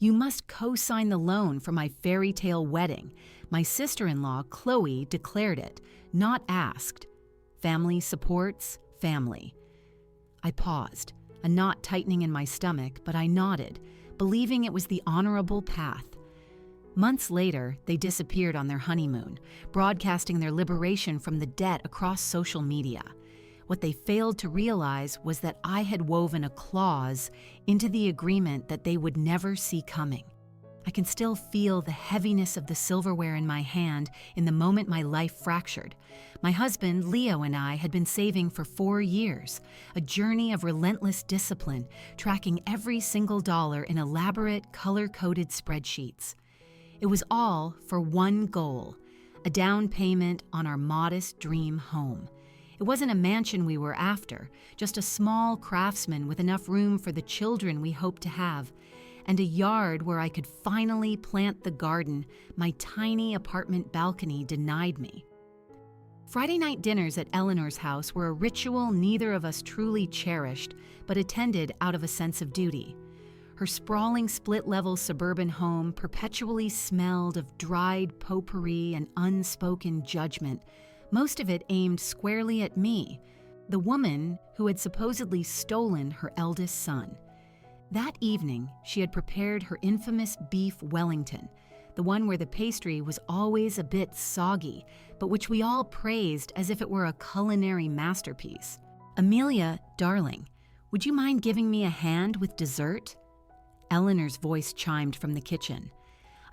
You must co-sign the loan for my fairy tale wedding. My sister-in-law, Chloe, declared it, not asked. Family supports family. I paused, a knot tightening in my stomach, but I nodded, believing it was the honorable path. Months later, they disappeared on their honeymoon, broadcasting their liberation from the debt across social media. What they failed to realize was that I had woven a clause into the agreement that they would never see coming. I can still feel the heaviness of the silverware in my hand in the moment my life fractured. My husband, Leo, and I had been saving for 4 years, a journey of relentless discipline, tracking every single dollar in elaborate, color-coded spreadsheets. It was all for one goal, a down payment on our modest dream home. It wasn't a mansion we were after, just a small craftsman with enough room for the children we hoped to have, and a yard where I could finally plant the garden my tiny apartment balcony denied me. Friday night dinners at Eleanor's house were a ritual neither of us truly cherished, but attended out of a sense of duty. Her sprawling split-level suburban home perpetually smelled of dried potpourri and unspoken judgment, most of it aimed squarely at me, the woman who had supposedly stolen her eldest son. That evening, she had prepared her infamous beef Wellington, the one where the pastry was always a bit soggy, but which we all praised as if it were a culinary masterpiece. "Amelia, darling, would you mind giving me a hand with dessert?" Eleanor's voice chimed from the kitchen.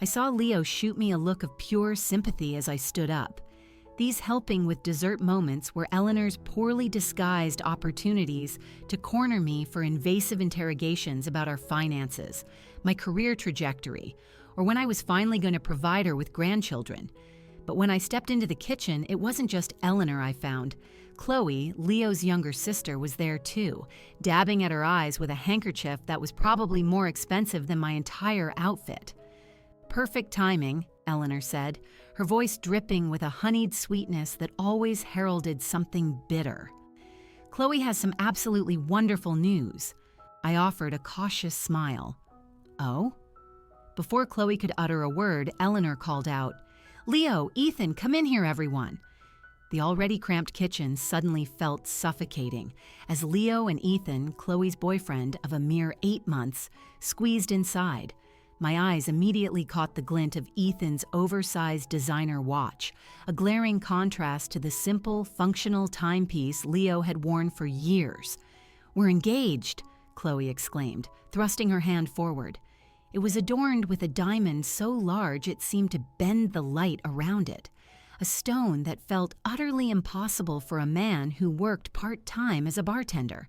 I saw Leo shoot me a look of pure sympathy as I stood up. These helping with dessert moments were Eleanor's poorly disguised opportunities to corner me for invasive interrogations about our finances, my career trajectory, or when I was finally going to provide her with grandchildren. But when I stepped into the kitchen, it wasn't just Eleanor I found. Chloe, Leo's younger sister, was there too, dabbing at her eyes with a handkerchief that was probably more expensive than my entire outfit. "Perfect timing," Eleanor said, her voice dripping with a honeyed sweetness that always heralded something bitter. "Chloe has some absolutely wonderful news." I offered a cautious smile. "Oh?" Before Chloe could utter a word, Eleanor called out, "Leo, Ethan, come in here, everyone." The already cramped kitchen suddenly felt suffocating as Leo and Ethan, Chloe's boyfriend of a mere 8 months, squeezed inside. My eyes immediately caught the glint of Ethan's oversized designer watch, a glaring contrast to the simple, functional timepiece Leo had worn for years. "We're engaged," Chloe exclaimed, thrusting her hand forward. It was adorned with a diamond so large it seemed to bend the light around it, a stone that felt utterly impossible for a man who worked part-time as a bartender.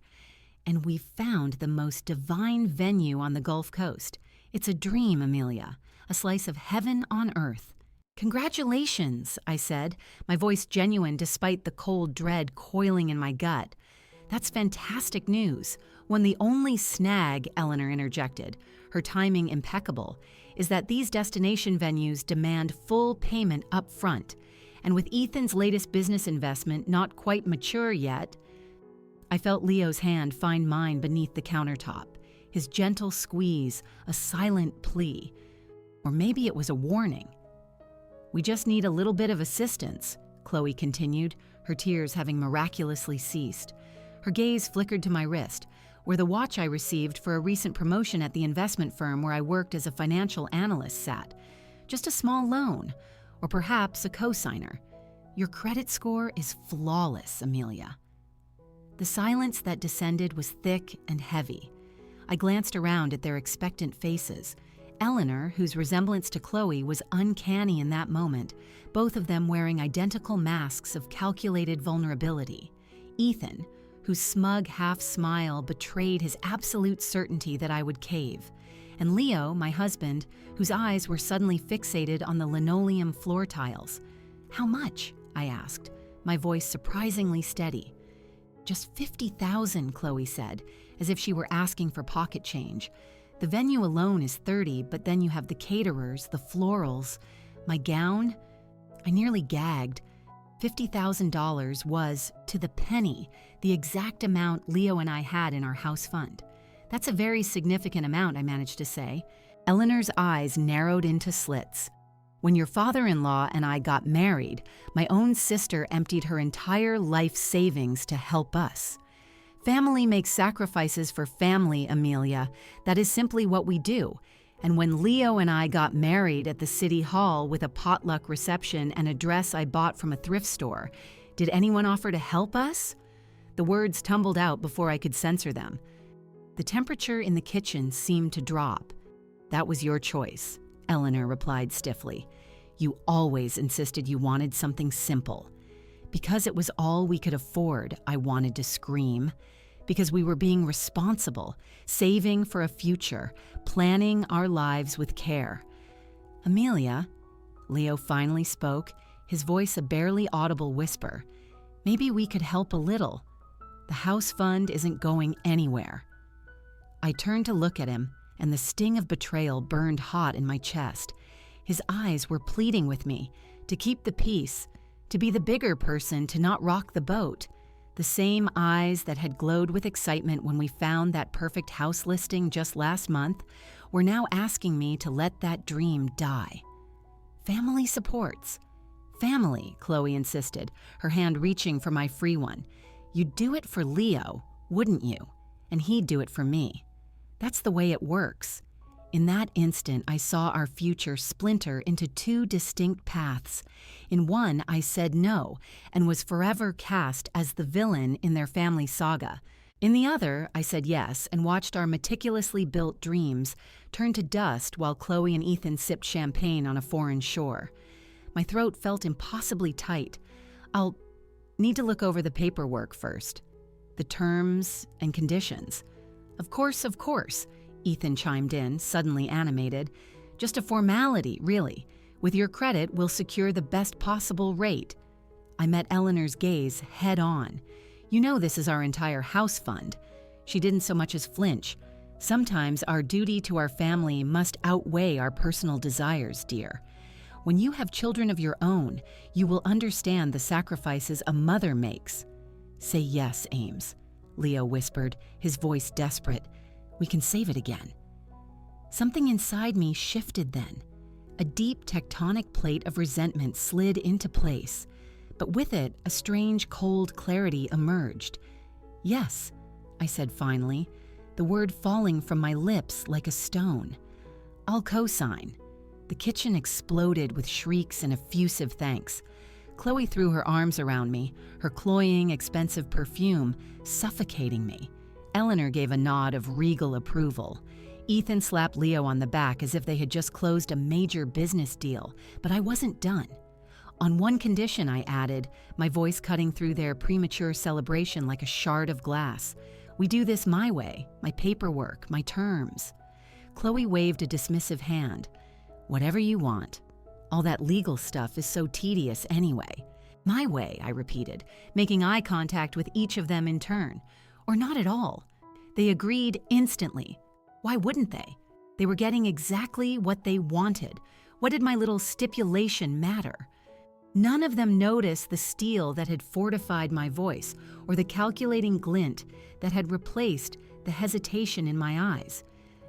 And we found the most divine venue on the Gulf Coast. It's a dream, Amelia, a slice of heaven on earth. "Congratulations," I said, my voice genuine despite the cold dread coiling in my gut. "That's fantastic news. When the only snag," Eleanor interjected, her timing impeccable, "is that these destination venues demand full payment up front. And with Ethan's latest business investment not quite mature yet..." I felt Leo's hand find mine beneath the countertop, his gentle squeeze, a silent plea. Or maybe it was a warning. "We just need a little bit of assistance," Chloe continued, her tears having miraculously ceased. Her gaze flickered to my wrist, where the watch I received for a recent promotion at the investment firm where I worked as a financial analyst sat. "Just a small loan, or perhaps a cosigner. Your credit score is flawless, Amelia." The silence that descended was thick and heavy. I glanced around at their expectant faces. Eleanor, whose resemblance to Chloe was uncanny in that moment, both of them wearing identical masks of calculated vulnerability. Ethan, whose smug half-smile betrayed his absolute certainty that I would cave. And Leo, my husband, whose eyes were suddenly fixated on the linoleum floor tiles. "How much?" I asked, my voice surprisingly steady. "Just 50,000, Chloe said, as if she were asking for pocket change. "The venue alone is 30, but then you have the caterers, the florals, my gown." I nearly gagged. $50,000 was, to the penny, the exact amount Leo and I had in our house fund. "That's a very significant amount," I managed to say. Eleanor's eyes narrowed into slits. When your father-in-law and I got married, my own sister emptied her entire life savings to help us. Family makes sacrifices for family, Amelia. That is simply what we do. And when Leo and I got married at the city hall with a potluck reception and a dress I bought from a thrift store, did anyone offer to help us? The words tumbled out before I could censor them. The temperature in the kitchen seemed to drop. That was your choice, Eleanor replied stiffly. You always insisted you wanted something simple. Because it was all we could afford, I wanted to scream. Because we were being responsible, saving for a future, planning our lives with care. Amelia, Leo finally spoke, his voice a barely audible whisper. Maybe we could help a little. The house fund isn't going anywhere. I turned to look at him, and the sting of betrayal burned hot in my chest. His eyes were pleading with me to keep the peace, to be the bigger person, to not rock the boat. The same eyes that had glowed with excitement when we found that perfect house listing just last month were now asking me to let that dream die. Family supports. Family, Chloe insisted, her hand reaching for my free one. You'd do it for Leo, wouldn't you? And he'd do it for me. That's the way it works. In that instant, I saw our future splinter into two distinct paths. In one, I said no and was forever cast as the villain in their family saga. In the other, I said yes and watched our meticulously built dreams turn to dust while Chloe and Ethan sipped champagne on a foreign shore. My throat felt impossibly tight. I'll need to look over the paperwork first. The terms and conditions. Of course, Ethan chimed in, suddenly animated. Just a formality, really. With your credit, we'll secure the best possible rate. I met Eleanor's gaze head on. You know this is our entire house fund. She didn't so much as flinch. Sometimes our duty to our family must outweigh our personal desires, dear. When you have children of your own, you will understand the sacrifices a mother makes. Say yes, Ames, Leo whispered, his voice desperate. We can save it again. Something inside me shifted then. A deep tectonic plate of resentment slid into place, but with it, a strange cold clarity emerged. Yes, I said finally, the word falling from my lips like a stone. I'll co-sign. The kitchen exploded with shrieks and effusive thanks. Chloe threw her arms around me, her cloying, expensive perfume suffocating me. Eleanor gave a nod of regal approval. Ethan slapped Leo on the back as if they had just closed a major business deal, but I wasn't done. On one condition, I added, my voice cutting through their premature celebration like a shard of glass. We do this my way, my paperwork, my terms. Chloe waved a dismissive hand. Whatever you want. All that legal stuff is so tedious anyway. My way, I repeated, making eye contact with each of them in turn. Or not at all. They agreed instantly. Why wouldn't they? They were getting exactly what they wanted. What did my little stipulation matter? None of them noticed the steel that had fortified my voice or the calculating glint that had replaced the hesitation in my eyes.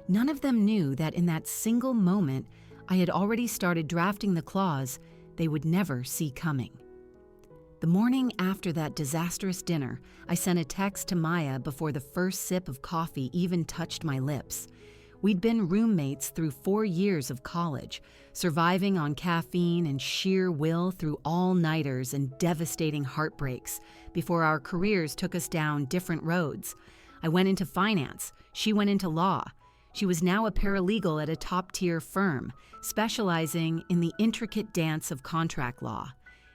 None of them knew that in that single moment, I had already started drafting the clause they would never see coming. The morning after that disastrous dinner, I sent a text to Maya before the first sip of coffee even touched my lips. We'd been roommates through 4 years of college, surviving on caffeine and sheer will through all-nighters and devastating heartbreaks before our careers took us down different roads. I went into finance. She went into law. She was now a paralegal at a top-tier firm, specializing in the intricate dance of contract law.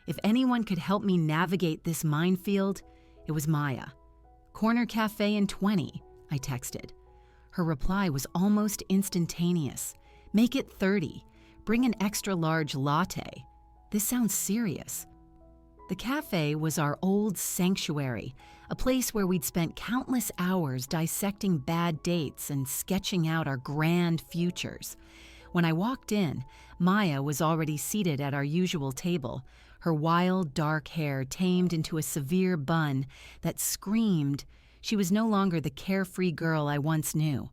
If anyone could help me navigate this minefield, it was Maya. Corner cafe in 20, I texted. Her reply was almost instantaneous. Make it 30. Bring an extra large latte. This sounds serious. The cafe was our old sanctuary, a place where we'd spent countless hours dissecting bad dates and sketching out our grand futures. When I walked in, Maya was already seated at our usual table, her wild, dark hair tamed into a severe bun that screamed she was no longer the carefree girl I once knew.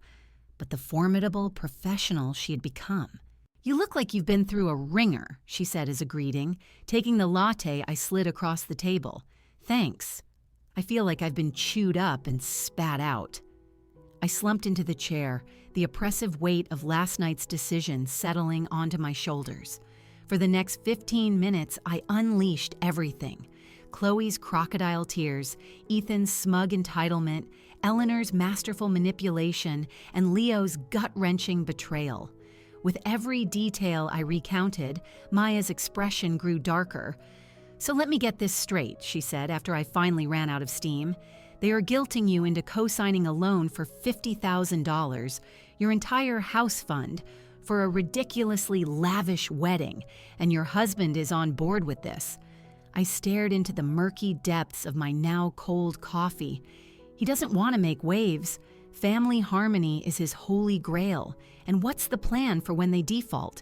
but the formidable professional she had become. "You look like you've been through a ringer," she said as a greeting, taking the latte I slid across the table. "Thanks. I feel like I've been chewed up and spat out." I slumped into the chair, the oppressive weight of last night's decision settling onto my shoulders. For the next 15 minutes, I unleashed everything. Chloe's crocodile tears, Ethan's smug entitlement, Eleanor's masterful manipulation, and Leo's gut-wrenching betrayal. With every detail I recounted, Maya's expression grew darker. "So let me get this straight," she said after I finally ran out of steam. "They are guilting you into co-signing a loan for $50,000, your entire house fund, for a ridiculously lavish wedding, and your husband is on board with this." I stared into the murky depths of my now cold coffee. He doesn't want to make waves. Family harmony is his holy grail. And what's the plan for when they default?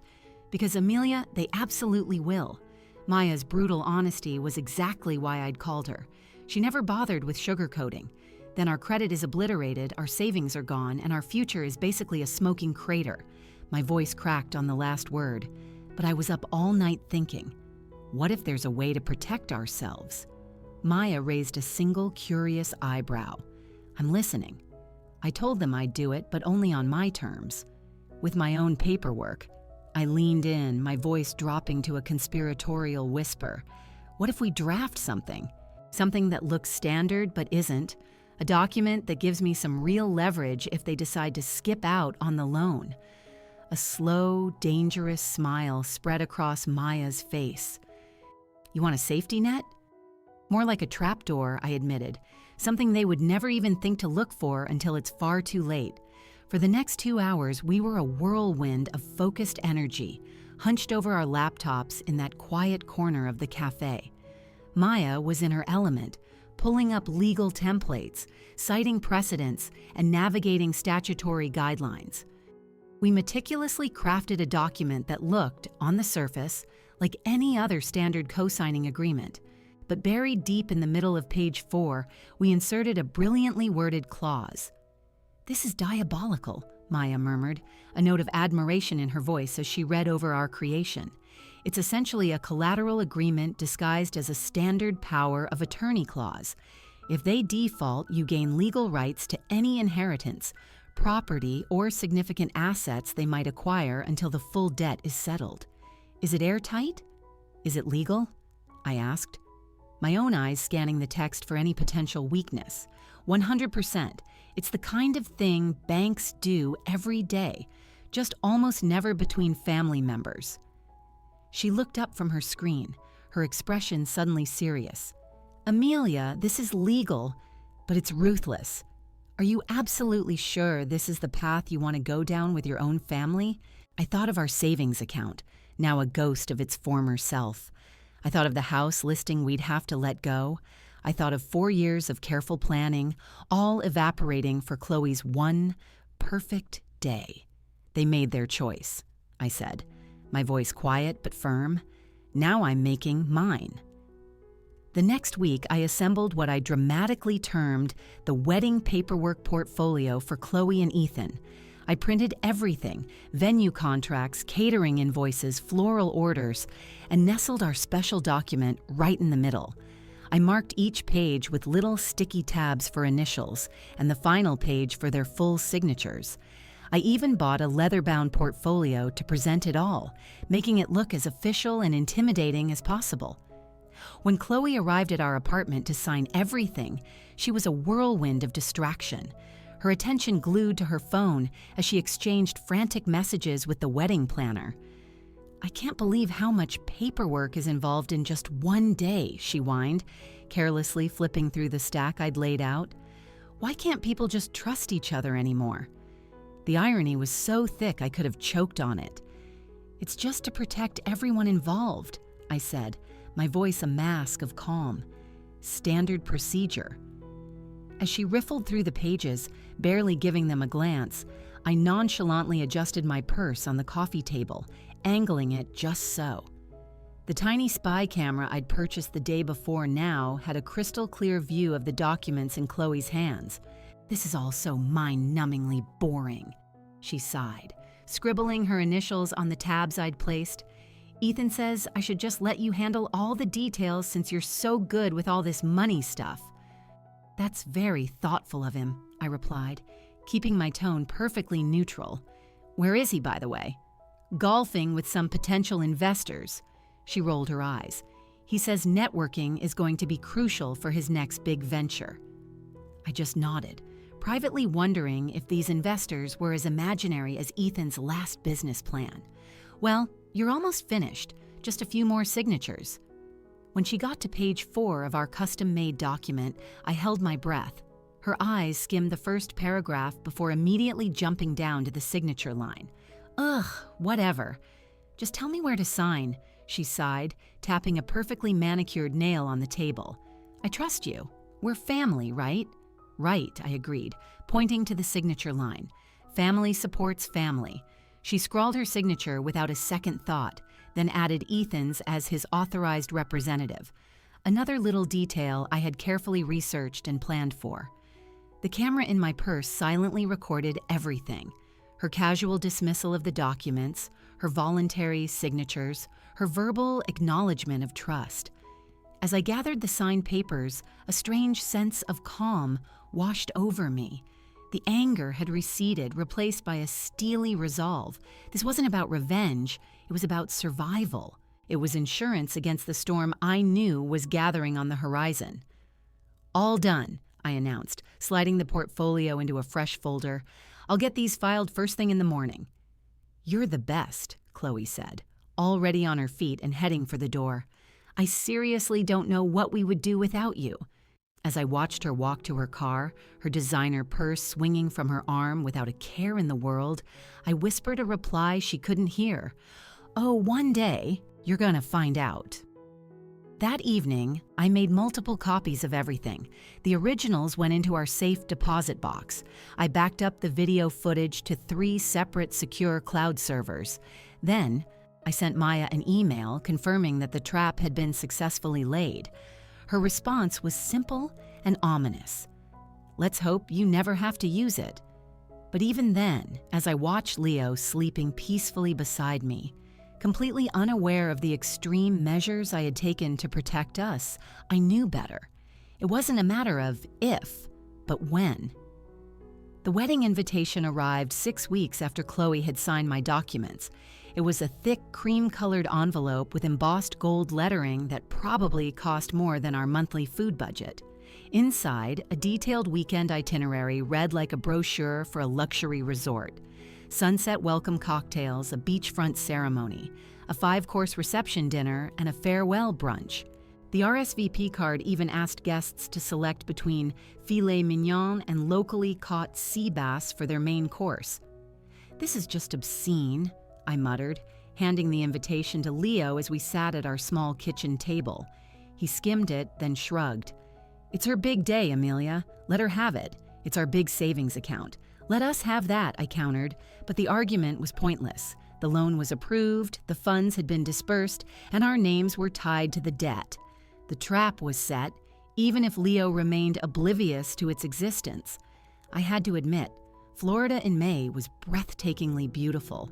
Because Amelia, they absolutely will. Maya's brutal honesty was exactly why I'd called her. She never bothered with sugarcoating. Then our credit is obliterated, our savings are gone, and our future is basically a smoking crater. My voice cracked on the last word, but I was up all night thinking, what if there's a way to protect ourselves? Maya raised a single curious eyebrow. "I'm listening." I told them I'd do it, but only on my terms. With my own paperwork. I leaned in, my voice dropping to a conspiratorial whisper. "What if we draft something? Something that looks standard but isn't. A document that gives me some real leverage if they decide to skip out on the loan." A slow, dangerous smile spread across Maya's face. "You want a safety net?" "More like a trapdoor," I admitted. "Something they would never even think to look for until it's far too late." For the next 2 hours, we were a whirlwind of focused energy, hunched over our laptops in that quiet corner of the cafe. Maya was in her element, pulling up legal templates, citing precedents, and navigating statutory guidelines. We meticulously crafted a document that looked, on the surface, like any other standard co-signing agreement. But buried deep in the middle of page 4, we inserted a brilliantly worded clause. "This is diabolical," Maya murmured, a note of admiration in her voice as she read over our creation. "It's essentially a collateral agreement disguised as a standard power of attorney clause. If they default, you gain legal rights to any inheritance, property, or significant assets they might acquire until the full debt is settled. Is it airtight? Is it legal?" I asked, my own eyes scanning the text for any potential weakness. 100%. It's the kind of thing banks do every day, just almost never between family members. She looked up from her screen, her expression suddenly serious. "Amelia, this is legal, but it's ruthless. Are you absolutely sure this is the path you want to go down with your own family?" I thought of our savings account, now a ghost of its former self. I thought of the house listing we'd have to let go. I thought of 4 years of careful planning, all evaporating for Chloe's one perfect day. "They made their choice," I said, my voice quiet but firm. "Now I'm making mine." The next week, I assembled what I dramatically termed the wedding paperwork portfolio for Chloe and Ethan. I printed everything, venue contracts, catering invoices, floral orders, and nestled our special document right in the middle. I marked each page with little sticky tabs for initials and the final page for their full signatures. I even bought a leather-bound portfolio to present it all, making it look as official and intimidating as possible. When Chloe arrived at our apartment to sign everything, she was a whirlwind of distraction, her attention glued to her phone as she exchanged frantic messages with the wedding planner. "I can't believe how much paperwork is involved in just one day," she whined, carelessly flipping through the stack I'd laid out. "Why can't people just trust each other anymore?" The irony was so thick I could have choked on it. "It's just to protect everyone involved," I said, my voice a mask of calm. "Standard procedure." As she riffled through the pages, barely giving them a glance, I nonchalantly adjusted my purse on the coffee table, angling it just so. The tiny spy camera I'd purchased the day before now had a crystal-clear view of the documents in Chloe's hands. This is all so mind-numbingly boring. She sighed, scribbling her initials on the tabs I'd placed. Ethan says I should just let you handle all the details since you're so good with all this money stuff. That's very thoughtful of him, I replied, keeping my tone perfectly neutral. Where is he, by the way? Golfing with some potential investors. She rolled her eyes. He says networking is going to be crucial for his next big venture. I just nodded, privately wondering if these investors were as imaginary as Ethan's last business plan. Well, you're almost finished, just a few more signatures. When she got to page 4 of our custom-made document, I held my breath. Her eyes skimmed the first paragraph before immediately jumping down to the signature line. Ugh, whatever. Just tell me where to sign, she sighed, tapping a perfectly manicured nail on the table. I trust you. We're family, right? Right, I agreed, pointing to the signature line. Family supports family. She scrawled her signature without a second thought, then added Ethan's as his authorized representative. Another little detail I had carefully researched and planned for. The camera in my purse silently recorded everything. Her casual dismissal of the documents, her voluntary signatures, her verbal acknowledgement of trust. As I gathered the signed papers, a strange sense of calm washed over me. The anger had receded, replaced by a steely resolve. This wasn't about revenge, it was about survival. It was insurance against the storm I knew was gathering on the horizon. All done, I announced, sliding the portfolio into a fresh folder. I'll get these filed first thing in the morning. You're the best, Chloe said, already on her feet and heading for the door. I seriously don't know what we would do without you. As I watched her walk to her car, her designer purse swinging from her arm without a care in the world, I whispered a reply she couldn't hear. Oh, one day, you're gonna find out. That evening, I made multiple copies of everything. The originals went into our safe deposit box. I backed up the video footage to 3 separate secure cloud servers. Then, I sent Maya an email confirming that the trap had been successfully laid. Her response was simple and ominous. Let's hope you never have to use it. But even then, as I watched Leo sleeping peacefully beside me, completely unaware of the extreme measures I had taken to protect us, I knew better. It wasn't a matter of if, but when. The wedding invitation arrived 6 weeks after Chloe had signed my documents. It was a thick, cream-colored envelope with embossed gold lettering that probably cost more than our monthly food budget. Inside, a detailed weekend itinerary read like a brochure for a luxury resort. Sunset welcome cocktails, a beachfront ceremony, a 5-course reception dinner, and a farewell brunch. The RSVP card even asked guests to select between filet mignon and locally caught sea bass for their main course. This is just obscene, I muttered, handing the invitation to Leo as we sat at our small kitchen table. He skimmed it, then shrugged. It's her big day, Amelia. Let her have it. It's our big savings account. Let us have that, I countered, but the argument was pointless. The loan was approved, the funds had been dispersed, and our names were tied to the debt. The trap was set, even if Leo remained oblivious to its existence. I had to admit, Florida in May was breathtakingly beautiful.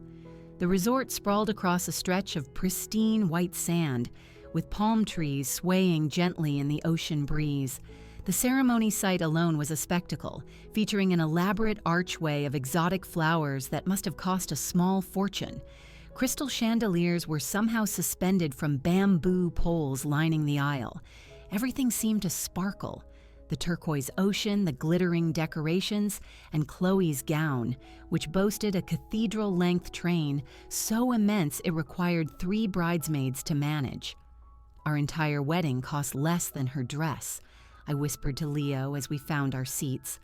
The resort sprawled across a stretch of pristine white sand, with palm trees swaying gently in the ocean breeze. The ceremony site alone was a spectacle, featuring an elaborate archway of exotic flowers that must have cost a small fortune. Crystal chandeliers were somehow suspended from bamboo poles lining the aisle. Everything seemed to sparkle. The turquoise ocean, the glittering decorations, and Chloe's gown, which boasted a cathedral-length train so immense it required 3 bridesmaids to manage. Our entire wedding cost less than her dress, I whispered to Leo as we found our seats.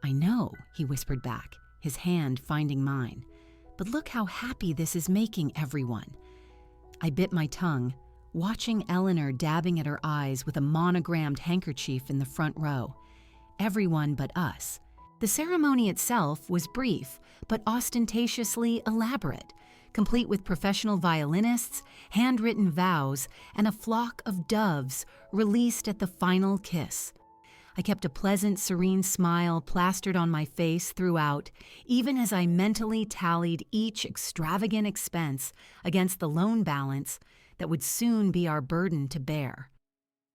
I know, he whispered back, his hand finding mine. But look how happy this is making everyone. I bit my tongue, watching Eleanor dabbing at her eyes with a monogrammed handkerchief in the front row. Everyone but us. The ceremony itself was brief, but ostentatiously elaborate, complete with professional violinists, handwritten vows, and a flock of doves released at the final kiss. I kept a pleasant, serene smile plastered on my face throughout, even as I mentally tallied each extravagant expense against the loan balance that would soon be our burden to bear.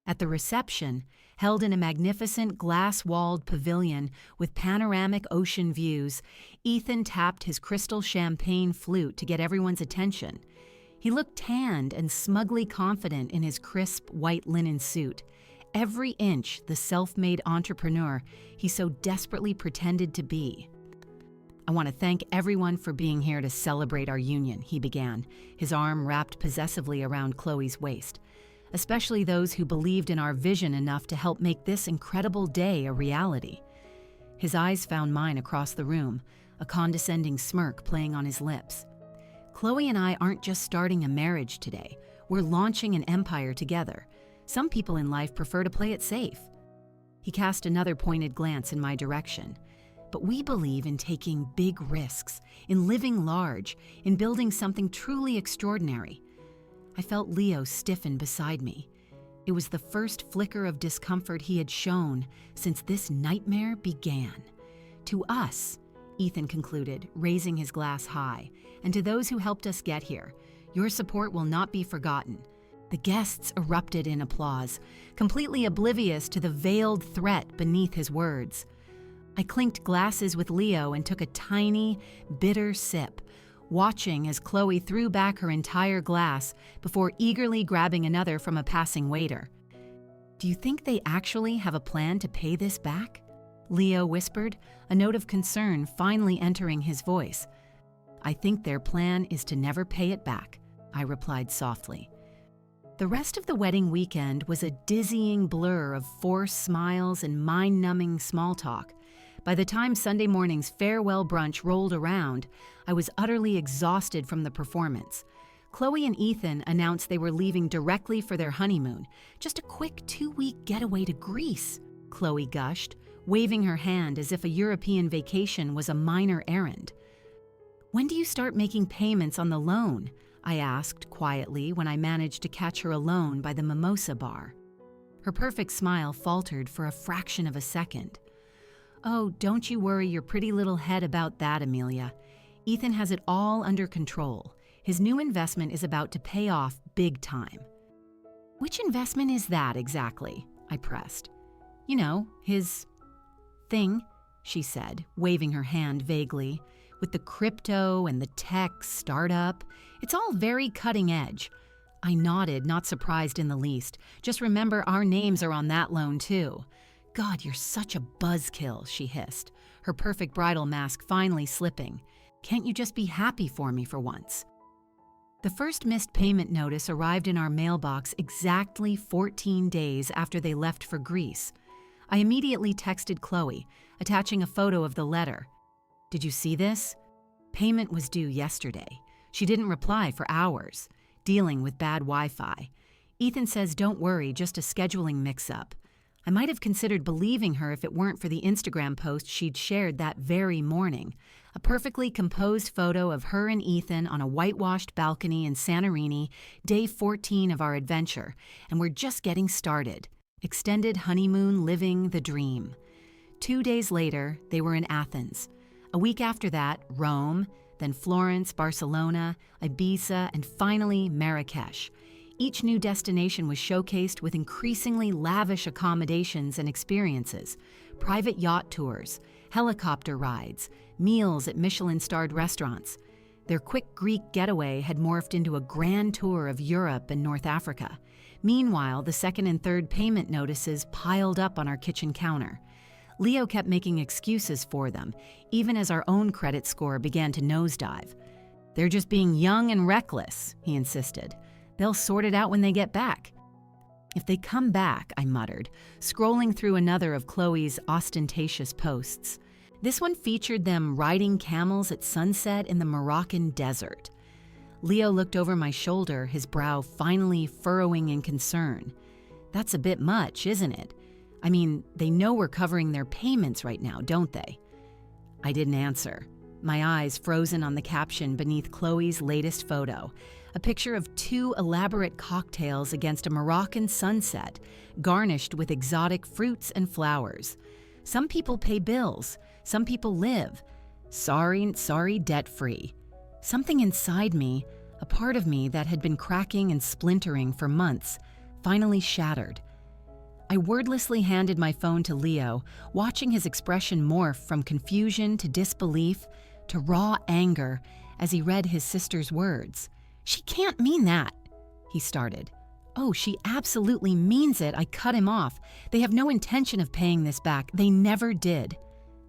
At the reception, held in a magnificent glass-walled pavilion with panoramic ocean views, Ethan tapped his crystal champagne flute to get everyone's attention. He looked tanned and smugly confident in his crisp white linen suit, every inch the self-made entrepreneur he so desperately pretended to be. "I want to thank everyone for being here to celebrate our union," he began, his arm wrapped possessively around Chloe's waist. "Especially those who believed in our vision enough to help make this incredible day a reality." His eyes found mine across the room, a condescending smirk playing on his lips. "Chloe and I aren't just starting a marriage today. We're launching an empire together. Some people in life prefer to play it safe." He cast another pointed glance in my direction. "But we believe in taking big risks, in living large, in building something truly extraordinary." I felt Leo stiffen beside me. It was the first flicker of discomfort he had shown since this nightmare began. "To us," Ethan concluded, raising his glass high, "and to those who helped us get here, your support will not be forgotten." The guests erupted in applause, completely oblivious to the veiled threat beneath his words. I clinked glasses with Leo and took a tiny, bitter sip, watching as Chloe threw back her entire glass before eagerly grabbing another from a passing waiter. "Do you think they actually have a plan to pay this back?" Leo whispered, a note of concern finally entering his voice. "I think their plan is to never pay it back," I replied softly. The rest of the wedding weekend was a dizzying blur of forced smiles and mind-numbing small talk. By the time Sunday morning's farewell brunch rolled around, I was utterly exhausted from the performance. Chloe and Ethan announced they were leaving directly for their honeymoon, just a quick 2-week getaway to Greece, Chloe gushed, waving her hand as if a European vacation was a minor errand. "When do you start making payments on the loan?" I asked quietly when I managed to catch her alone by the mimosa bar. Her perfect smile faltered for a fraction of a second. "Oh, don't you worry your pretty little head about that, Amelia. Ethan has it all under control. His new investment is about to pay off big time." "Which investment is that exactly?" I pressed. "You know, his thing," she said, waving her hand vaguely. "With the crypto and the tech startup. It's all very cutting edge." I nodded, not surprised in the least. "Just remember our names are on that loan too." "God, you're such a buzzkill," she hissed, her perfect bridal mask finally slipping. "Can't you just be happy for me for once?" The first missed payment notice arrived in our mailbox exactly 14 days after they left for Greece. I immediately texted Chloe, attaching a photo of the letter. "Did you see this? Payment was due yesterday." She didn't reply for hours, dealing with bad Wi-Fi. Ethan says don't worry, just a scheduling mix-up. I might have considered believing her if it weren't for the Instagram post she'd shared that very morning. A perfectly composed photo of her and Ethan on a whitewashed balcony in Santorini, day 14 of our adventure, and we're just getting started. Extended honeymoon living the dream. 2 days later, they were in Athens. A week after that, Rome, then Florence, Barcelona, Ibiza, and finally Marrakesh. Each new destination was showcased with increasingly lavish accommodations and experiences, private yacht tours, helicopter rides, meals at Michelin-starred restaurants. Their quick Greek getaway had morphed into a grand tour of Europe and North Africa. Meanwhile, the second and third payment notices piled up on our kitchen counter. Leo kept making excuses for them, even as our own credit score began to nosedive. "They're just being young and reckless," he insisted. "They'll sort it out when they get back." "If they come back," I muttered, scrolling through another of Chloe's ostentatious posts. This one featured them riding camels at sunset in the Moroccan desert. Leo looked over my shoulder, his brow finally furrowing in concern. "That's a bit much, isn't it? I mean, they know we're covering their payments right now, don't they?" I didn't answer. my eyes frozen on the caption beneath Chloe's latest photo, a picture of 2 elaborate cocktails against a Moroccan sunset, garnished with exotic fruits and flowers. Some people pay bills, some people live. Sorry, debt-free. Something inside me, a part of me that had been cracking and splintering for months, finally shattered. I wordlessly handed my phone to Leo, watching his expression morph from confusion to disbelief to raw anger as he read his sister's words. "She can't mean that," he started. "Oh, she absolutely means it," I cut him off. "They have no intention of paying this back. They never did."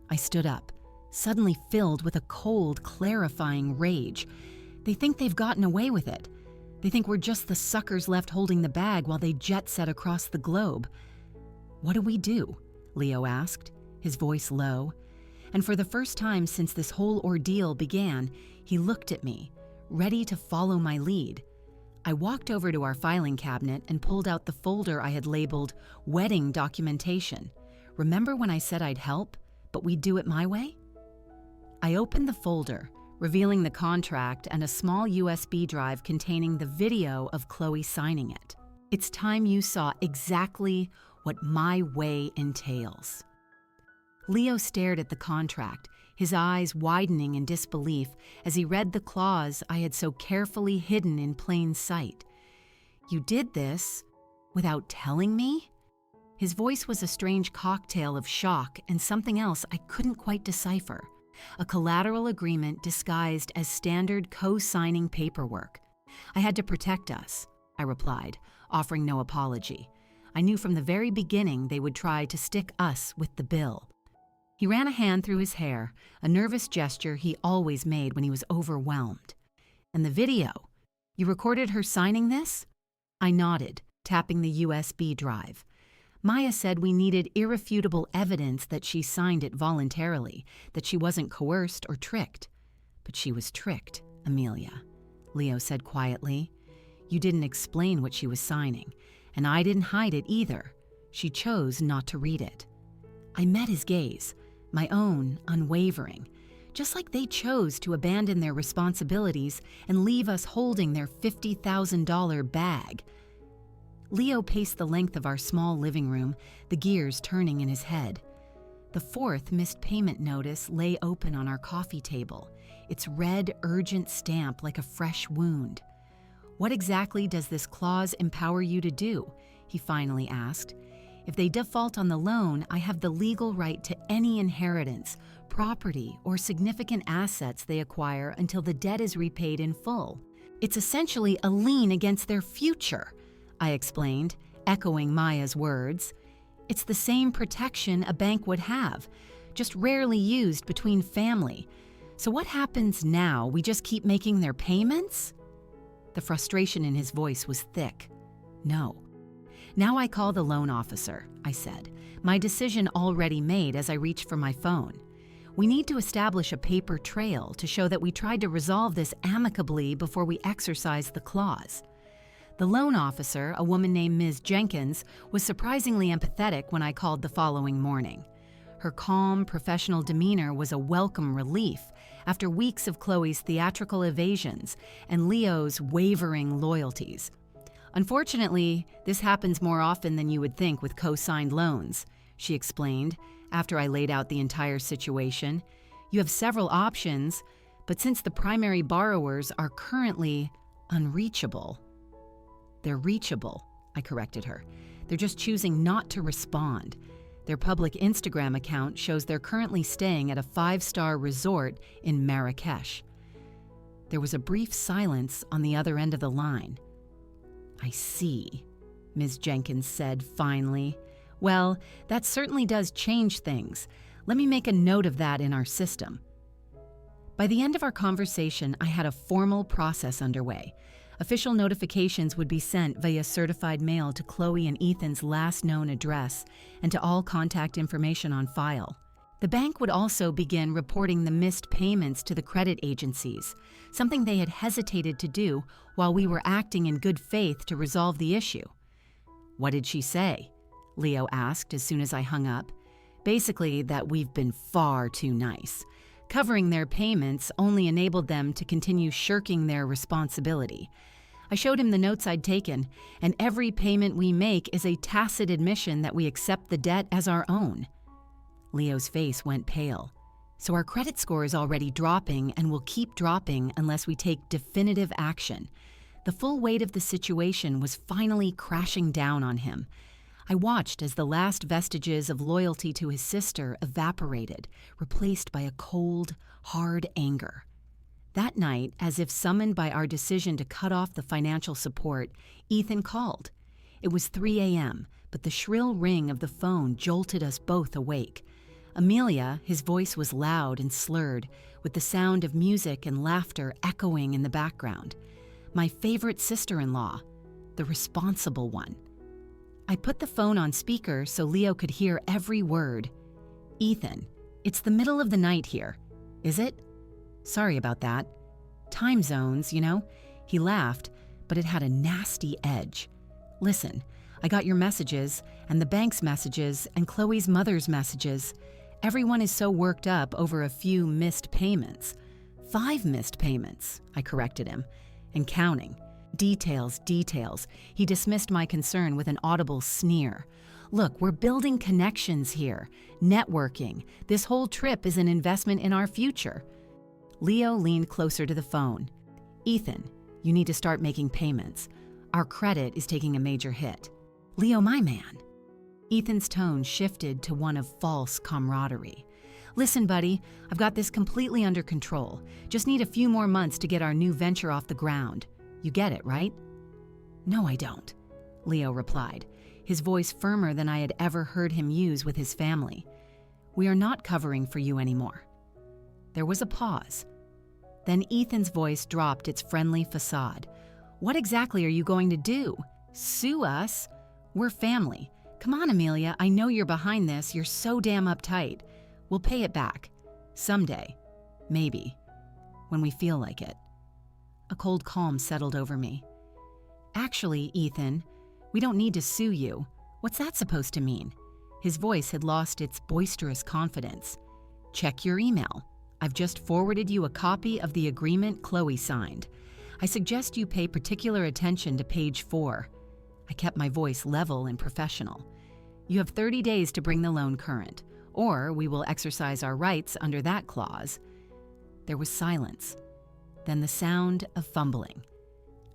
I stood up, suddenly filled with a cold, clarifying rage. They think they've gotten away with it. They think we're just the suckers left holding the bag while they jet set across the globe. "What do we do?" Leo asked, his voice low. And for the first time since this whole ordeal began, he looked at me, ready to follow my lead. I walked over to our filing cabinet and pulled out the folder I had labeled Wedding Documentation. Remember when I said I'd help, but we'd do it my way? I opened the folder, revealing the contract and a small USB drive containing the video of Chloe signing it. It's time you saw exactly what my way entails. Leo stared at the contract, his eyes widening in disbelief as he read the clause I had so carefully hidden in plain sight. "You did this without telling me?" His voice was a strange cocktail of shock and something else I couldn't quite decipher. A collateral agreement disguised as standard co-signing paperwork. "I had to protect us," I replied, offering no apology. I knew from the very beginning they would try to stick us with the bill. He ran a hand through his hair, a nervous gesture he always made when he was overwhelmed. "And the video? You recorded her signing this?" I nodded, tapping the USB drive. Maya said we needed irrefutable evidence that she signed it voluntarily, that she wasn't coerced or tricked. "But she was tricked, Amelia," Leo said quietly. "You didn't explain what she was signing, and I didn't hide it either. She chose not to read it." I met his gaze, my own unwavering, just like they chose to abandon their responsibilities and leave us holding their $50,000 bag. Leo paced the length of our small living room, the gears turning in his head. The 4th missed payment notice lay open on our coffee table, its red, urgent stamp like a fresh wound. "What exactly does this clause empower you to do?" he finally asked. "If they default on the loan, I have the legal right to any inheritance, property, or significant assets they acquire until the debt is repaid in full. It's essentially a lien against their future," I explained, echoing Maya's words. "It's the same protection a bank would have, just rarely used between family. So what happens now? We just keep making their payments?" The frustration in his voice was thick. "No. Now I call the loan officer," I said, my decision already made as I reached for my phone. "We need to establish a paper trail to show that we tried to resolve this amicably before we exercise the clause." The loan officer, a woman named Ms. Jenkins, was surprisingly empathetic when I called the following morning. Her calm, professional demeanor was a welcome relief after weeks of Chloe's theatrical evasions and Leo's wavering loyalties. "Unfortunately, this happens more often than you would think with co-signed loans," she explained after I laid out the entire situation. "You have several options, but since the primary borrowers are currently unreachable—" "They're reachable," I corrected her. "They're just choosing not to respond. Their public Instagram account shows they're currently staying at a 5-star resort in Marrakesh." There was a brief silence on the other end of the line. "I see," Ms. Jenkins said finally. "Well, that certainly does change things. Let me make a note of that in our system." By the end of our conversation, I had a formal process underway. Official notifications would be sent via certified mail to Chloe and Ethan's last known address and to all contact information on file. The bank would also begin reporting the missed payments to the credit agencies, something they had hesitated to do while we were acting in good faith to resolve the issue. "What did she say?" Leo asked as soon as I hung up. "Basically that we've been far too nice. Covering their payments only enabled them to continue shirking their responsibility. I showed him the notes I'd taken, and every payment we make is a tacit admission that we accept the debt as our own. Leo's face went pale. So our credit score is already dropping and will keep dropping unless we take definitive action. The full weight of the situation was finally crashing down on him. I watched as the last vestiges of loyalty to his sister evaporated, replaced by a cold, hard anger. That night, as if summoned by our decision to cut off the financial support, Ethan called. It was 3 a.m., but the shrill ring of the phone jolted us both awake. Amelia, his voice was loud and slurred, with the sound of music and laughter echoing in the background. My favorite sister-in-law, the responsible one. I put the phone on speaker so Leo could hear every word. "Ethan, it's the middle of the night here. Is it? Sorry about that. Time zones, you know?" He laughed, but it had a nasty edge. "Listen, I got your messages, and the bank's messages, and Chloe's mother's messages. Everyone is so worked up over a few missed payments. 5 missed payments," I corrected him, "and counting. Details. He dismissed my concern with an audible sneer. "Look, we're building connections here. Networking. This whole trip is an investment in our future." Leo leaned closer to the phone. "Ethan, you need to start making payments. Our credit is taking a major hit." "Leo, my man." Ethan's tone shifted to one of false camaraderie. "Listen, buddy, I've got this completely under control. Just need a few more months to get our new venture off the ground. You get it, right?" "No, I don't," Leo replied, his voice firmer than I had ever heard him use with his family. "We are not covering for you anymore." There was a pause. Then Ethan's voice dropped its friendly facade. "What exactly are you going to do? Sue us? We're family. Come on, Amelia, I know you're behind this. You're so damn uptight. We'll pay it back. Someday. Maybe. When we feel like it." A cold calm settled over me. "Actually, Ethan, we don't need to sue you. What's that supposed to mean?" His voice had lost its boisterous confidence. "Check your email. I've just forwarded you a copy of the agreement Chloe signed. I suggest you pay particular attention to page 4. I kept my voice level and professional. "You have 30 days to bring the loan current, or we will exercise our rights under that clause." There was silence, then the sound of fumbling.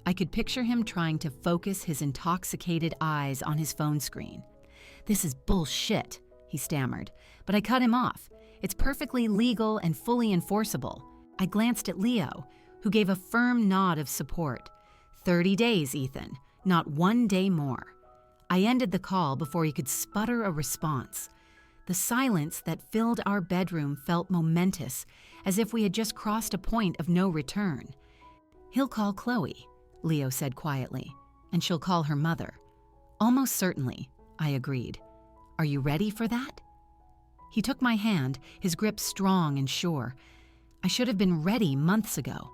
I could picture him trying to focus his intoxicated eyes on his phone screen. "This is bullshit," he stammered, but I cut him off. "It's perfectly legal and fully enforceable." I glanced at Leo, who gave a firm nod of support. 30 days, Ethan, not 1 day more." I ended the call before he could sputter a response. The silence that filled our bedroom felt momentous, as if we had just crossed a point of no return. "He'll call Chloe," Leo said quietly, "and she'll call her mother." "Almost certainly," I agreed. "Are you ready for that?" He took my hand, his grip strong and sure. I should have been ready months ago.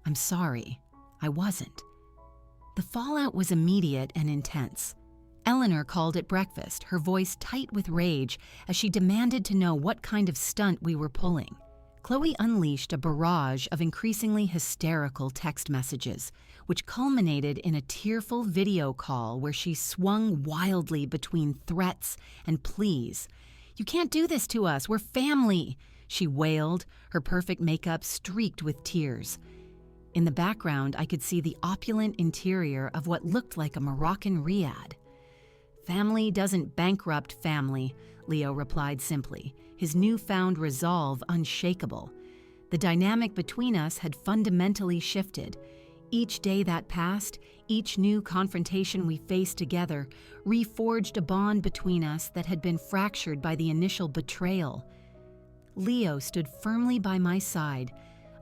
"I'm sorry, I wasn't." The fallout was immediate and intense. Eleanor called at breakfast, her voice tight with rage, as she demanded to know what kind of stunt we were pulling. Chloe unleashed a barrage of increasingly hysterical text messages, which culminated in a tearful video call where she swung wildly between threats and pleas. "You can't do this to us, we're family," she wailed, her perfect makeup streaked with tears. In the background, I could see the opulent interior of what looked like a Moroccan riad. "Family doesn't bankrupt family," Leo replied simply, his newfound resolve unshakable. The dynamic between us had fundamentally shifted. Each day that passed, each new confrontation we faced together, reforged a bond between us that had been fractured by the initial betrayal. Leo stood firmly by my side,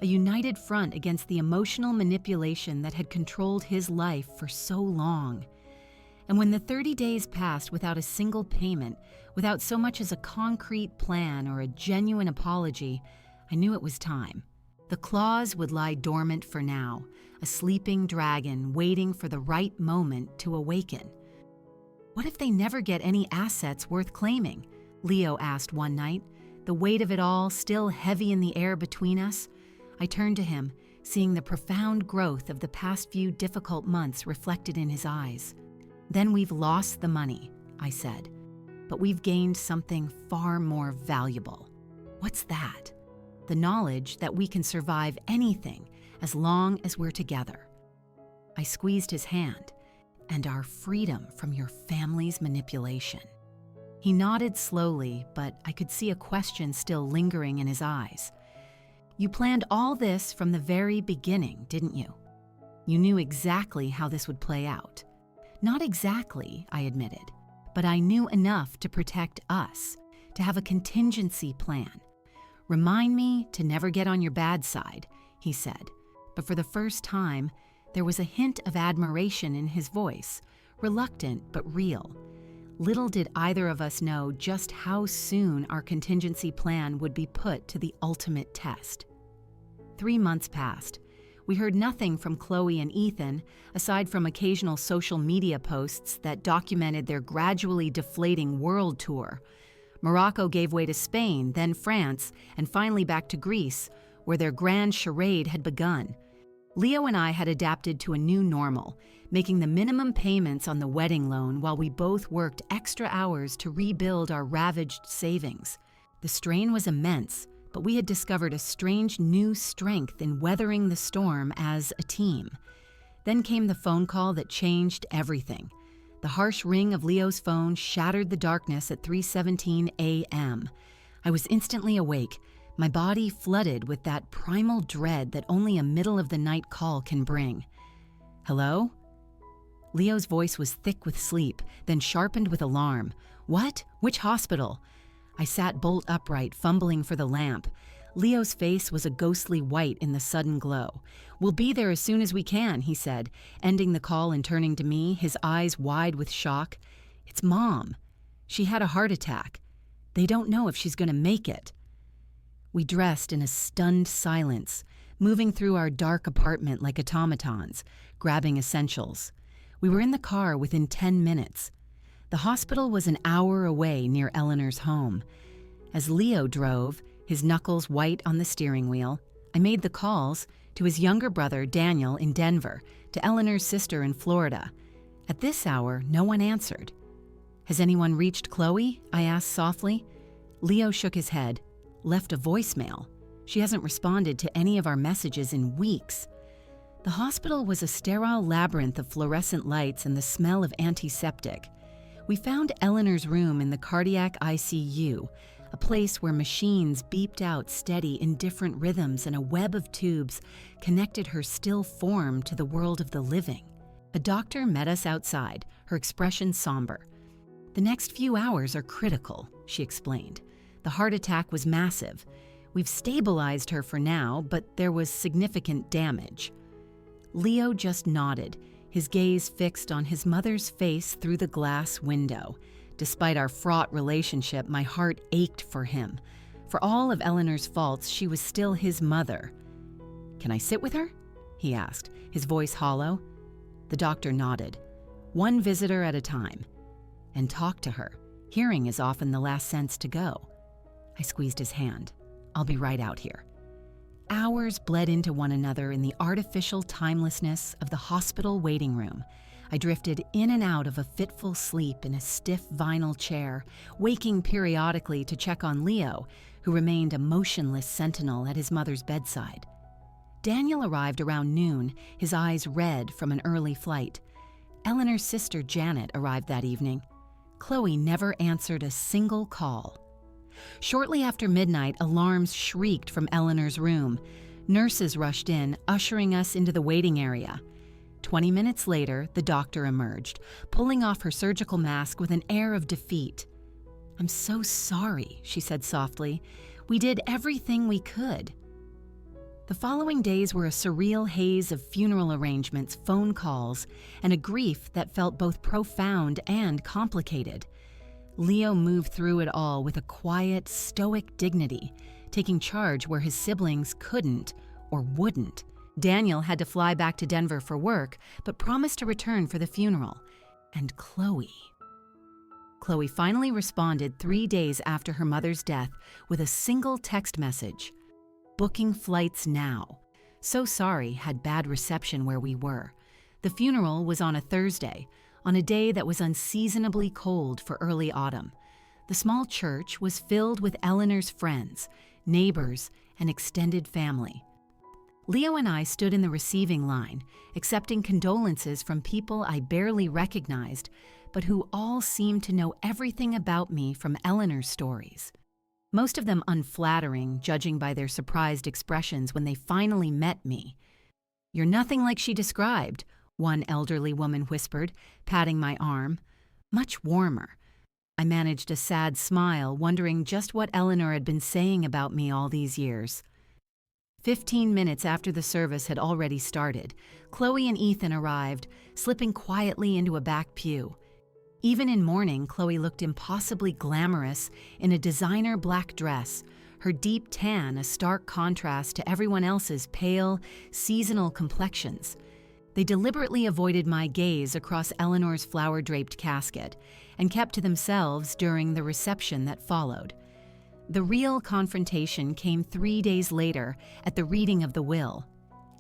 a united front against the emotional manipulation that had controlled his life for so long. And when the 30 days passed without a single payment, without so much as a concrete plan or a genuine apology, I knew it was time. The clause would lie dormant for now, a sleeping dragon waiting for the right moment to awaken. "What if they never get any assets worth claiming?" Leo asked one night. The weight of it all still heavy in the air between us, I turned to him, seeing the profound growth of the past few difficult months reflected in his eyes. "Then we've lost the money," I said, "but we've gained something far more valuable." "What's that?" "The knowledge that we can survive anything as long as we're together." I squeezed his hand. "And our freedom from your family's manipulation." He nodded slowly, but I could see a question still lingering in his eyes. "You planned all this from the very beginning, didn't you? You knew exactly how this would play out." "Not exactly," I admitted, "but I knew enough to protect us, to have a contingency plan. Remind me to never get on your bad side," he said, but for the first time, there was a hint of admiration in his voice, reluctant but real. Little did either of us know just how soon our contingency plan would be put to the ultimate test. 3 months passed. We heard nothing from Chloe and Ethan, aside from occasional social media posts that documented their gradually deflating world tour. Morocco gave way to Spain, then France, and finally back to Greece, where their grand charade had begun. Leo and I had adapted to a new normal, making the minimum payments on the wedding loan while we both worked extra hours to rebuild our ravaged savings. The strain was immense, but we had discovered a strange new strength in weathering the storm as a team. Then came the phone call that changed everything. The harsh ring of Leo's phone shattered the darkness at 3:17 a.m. I was instantly awake, my body flooded with that primal dread that only a middle-of-the-night call can bring. "Hello?" Leo's voice was thick with sleep, then sharpened with alarm. "What? Which hospital?" I sat bolt upright, fumbling for the lamp. Leo's face was a ghostly white in the sudden glow. "We'll be there as soon as we can," he said, ending the call and turning to me, his eyes wide with shock. "It's Mom. She had a heart attack. They don't know if she's going to make it." We dressed in a stunned silence, moving through our dark apartment like automatons, grabbing essentials. We were in the car within 10 minutes. The hospital was an hour away near Eleanor's home. As Leo drove, his knuckles white on the steering wheel, I made the calls to his younger brother, Daniel, in Denver, to Eleanor's sister in Florida. At this hour, no one answered. "Has anyone reached Chloe?" I asked softly. Leo shook his head. "Left a voicemail. She hasn't responded to any of our messages in weeks." The hospital was a sterile labyrinth of fluorescent lights and the smell of antiseptic. We found Eleanor's room in the cardiac ICU, a place where machines beeped out steady in different rhythms and a web of tubes connected her still form to the world of the living. A doctor met us outside, her expression somber. "The next few hours are critical," she explained. "The heart attack was massive. We've stabilized her for now, but there was significant damage." Leo just nodded, his gaze fixed on his mother's face through the glass window. Despite our fraught relationship, my heart ached for him. For all of Eleanor's faults, she was still his mother. "Can I sit with her?" he asked, his voice hollow. The doctor nodded. "One visitor at a time. And talk to her. Hearing is often the last sense to go." I squeezed his hand. "I'll be right out here." Hours bled into one another in the artificial timelessness of the hospital waiting room. I drifted in and out of a fitful sleep in a stiff vinyl chair, waking periodically to check on Leo, who remained a motionless sentinel at his mother's bedside. Daniel arrived around noon, his eyes red from an early flight. Eleanor's sister Janet arrived that evening. Chloe never answered a single call. Shortly after midnight, alarms shrieked from Eleanor's room. Nurses rushed in, ushering us into the waiting area. 20 minutes later, the doctor emerged, pulling off her surgical mask with an air of defeat. "I'm so sorry," she said softly. "We did everything we could." The following days were a surreal haze of funeral arrangements, phone calls, and a grief that felt both profound and complicated. Leo moved through it all with a quiet, stoic dignity, taking charge where his siblings couldn't or wouldn't. Daniel had to fly back to Denver for work, but promised to return for the funeral. And Chloe Chloe finally responded 3 days after her mother's death with a single text message. "Booking flights now. So sorry, had bad reception where we were. The funeral was on a Thursday, on a day that was unseasonably cold for early autumn. The small church was filled with Eleanor's friends, neighbors, and extended family. Leo and I stood in the receiving line, accepting condolences from people I barely recognized, but who all seemed to know everything about me from Eleanor's stories. Most of them unflattering, judging by their surprised expressions when they finally met me. 'You're nothing like she described,' one elderly woman whispered, patting my arm. 'Much warmer.' I managed a sad smile, wondering just what Eleanor had been saying about me all these years. 15 minutes after the service had already started, Chloe and Ethan arrived, slipping quietly into a back pew. Even in mourning, Chloe looked impossibly glamorous in a designer black dress, her deep tan a stark contrast to everyone else's pale, seasonal complexions. They deliberately avoided my gaze across Eleanor's flower-draped casket and kept to themselves during the reception that followed. The real confrontation came 3 days later at the reading of the will.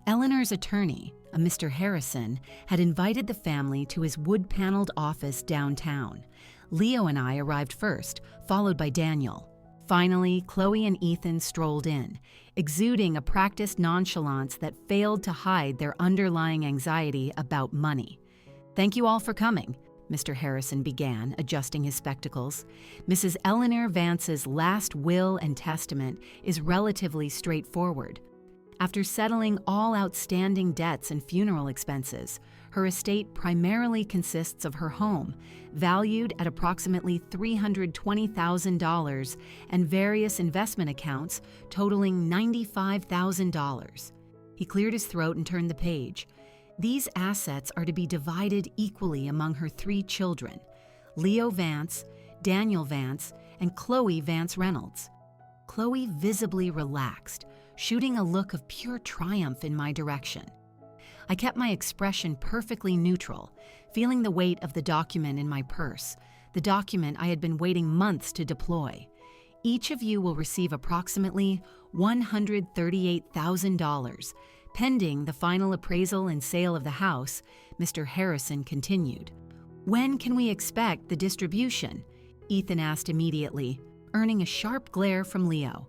Eleanor's attorney, a Mr. Harrison, had invited the family to his wood-paneled office downtown. Leo and I arrived first, followed by Daniel. Finally, Chloe and Ethan strolled in, exuding a practiced nonchalance that failed to hide their underlying anxiety about money. "Thank you all for coming," Mr. Harrison began, adjusting his spectacles. "Mrs. Eleanor Vance's last will and testament is relatively straightforward. After settling all outstanding debts and funeral expenses, her estate primarily consists of her home, valued at approximately $320,000, and various investment accounts totaling $95,000. He cleared his throat and turned the page. "These assets are to be divided equally among her 3 children, Leo Vance, Daniel Vance, and Chloe Vance Reynolds." Chloe visibly relaxed, shooting a look of pure triumph in my direction. I kept my expression perfectly neutral, feeling the weight of the document in my purse, the document I had been waiting months to deploy. "Each of you will receive approximately $138,000, pending the final appraisal and sale of the house," Mr. Harrison continued. "When can we expect the distribution?" Ethan asked immediately, earning a sharp glare from Leo.